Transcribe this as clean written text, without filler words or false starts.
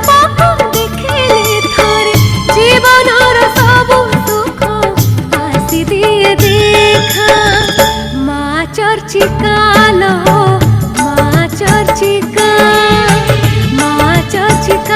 पाख देखिले थारे जीवनर सब सुख आसी दिए देखा माँ चर्चिका